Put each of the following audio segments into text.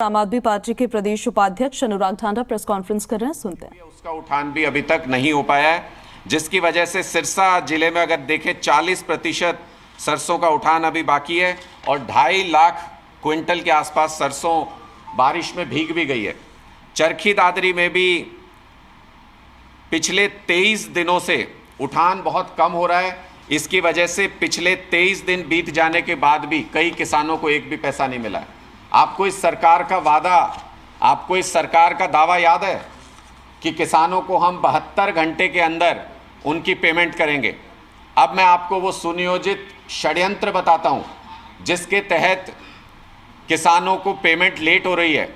आम आदमी पार्टी के प्रदेश उपाध्यक्ष अनुराग ठांडा प्रेस कॉन्फ्रेंस कर रहे हैं, सुनते हैं। उसका उठान भी अभी तक नहीं हो पाया है, जिसकी वजह से सिरसा जिले में अगर देखें 40% सरसों का उठान अभी बाकी है और 2.5 लाख क्विंटल के आसपास सरसों बारिश में भीग भी गई है। चरखी दादरी में भी पिछले 23 दिनों से उठान बहुत कम हो रहा है। इसकी वजह से पिछले 23 दिन बीत जाने के बाद भी कई किसानों को एक भी पैसा नहीं मिला है। आपको इस सरकार का वादा, आपको इस सरकार का दावा याद है कि किसानों को हम 72 घंटे के अंदर उनकी पेमेंट करेंगे। अब मैं आपको वो सुनियोजित षड्यंत्र बताता हूँ जिसके तहत किसानों को पेमेंट लेट हो रही है।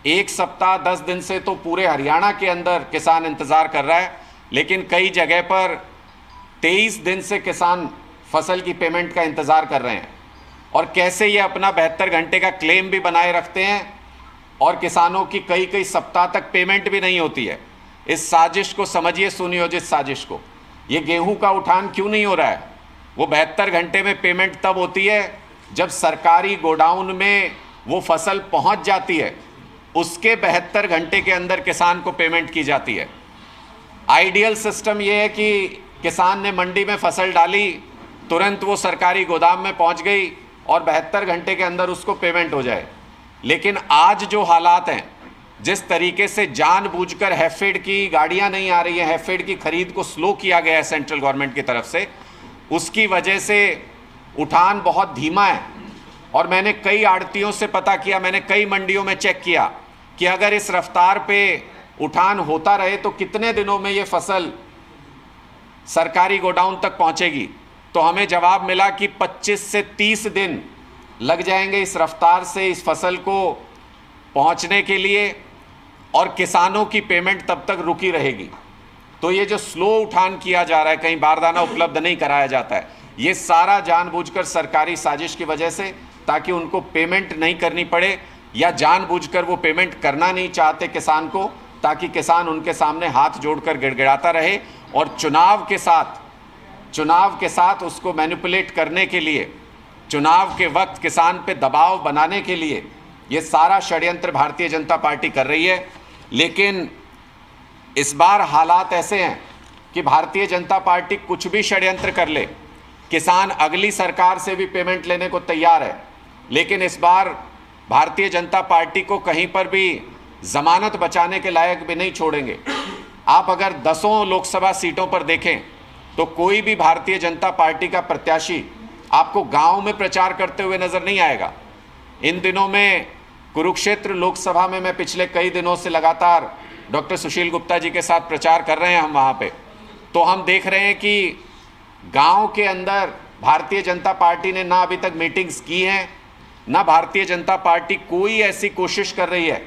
1 सप्ताह 10 दिन से तो पूरे हरियाणा के अंदर किसान इंतज़ार कर रहा है, लेकिन कई जगह पर 23 दिन से किसान फसल की पेमेंट का इंतज़ार कर रहे हैं। और कैसे ये अपना 72 घंटे का क्लेम भी बनाए रखते हैं और किसानों की कई कई सप्ताह तक पेमेंट भी नहीं होती है। इस साजिश को समझिए, सुनियोजित साजिश को। ये गेहूं का उठान क्यों नहीं हो रहा है? वो 72 घंटे में पेमेंट तब होती है जब सरकारी गोडाउन में वो फसल पहुंच जाती है, उसके 72 घंटे के अंदर किसान को पेमेंट की जाती है। आइडियल सिस्टम ये है कि किसान ने मंडी में फसल डाली, तुरंत वो सरकारी गोदाम में पहुंच गई और 72 घंटे के अंदर उसको पेमेंट हो जाए। लेकिन आज जो हालात हैं, जिस तरीके से जानबूझकर हैफेड की गाड़ियां नहीं आ रही हैं, हैफेड की खरीद को स्लो किया गया है सेंट्रल गवर्नमेंट की तरफ से, उसकी वजह से उठान बहुत धीमा है। और मैंने कई आड़तियों से पता किया, मैंने कई मंडियों में चेक किया कि अगर इस रफ्तार पे उठान होता रहे तो कितने दिनों में ये फसल सरकारी गोडाउन तक पहुंचेगी। तो हमें जवाब मिला कि 25 से 30 दिन लग जाएंगे इस रफ्तार से इस फसल को पहुंचने के लिए, और किसानों की पेमेंट तब तक रुकी रहेगी। तो ये जो स्लो उठान किया जा रहा है, कहीं बारदाना उपलब्ध नहीं कराया जाता है, ये सारा जानबूझकर सरकारी साजिश की वजह से, ताकि उनको पेमेंट नहीं करनी पड़े, या जानबूझकर वो पेमेंट करना नहीं चाहते किसान को, ताकि किसान उनके सामने हाथ जोड़कर गिड़गिड़ाता रहे और चुनाव के साथ उसको मैनिपुलेट करने के लिए, चुनाव के वक्त किसान पे दबाव बनाने के लिए ये सारा षड्यंत्र भारतीय जनता पार्टी कर रही है। लेकिन इस बार हालात ऐसे हैं कि भारतीय जनता पार्टी कुछ भी षड्यंत्र कर ले, किसान अगली सरकार से भी पेमेंट लेने को तैयार है। लेकिन इस बार भारतीय जनता पार्टी को कहीं पर भी जमानत बचाने के लायक भी नहीं छोड़ेंगे। आप अगर 10 लोकसभा सीटों पर देखें तो कोई भी भारतीय जनता पार्टी का प्रत्याशी आपको गांव में प्रचार करते हुए नजर नहीं आएगा। इन दिनों में कुरुक्षेत्र लोकसभा में मैं पिछले कई दिनों से लगातार डॉक्टर सुशील गुप्ता जी के साथ प्रचार कर रहे हैं हम वहाँ पे, तो हम देख रहे हैं कि गांव के अंदर भारतीय जनता पार्टी ने ना अभी तक मीटिंग्स की हैं, ना भारतीय जनता पार्टी कोई ऐसी कोशिश कर रही है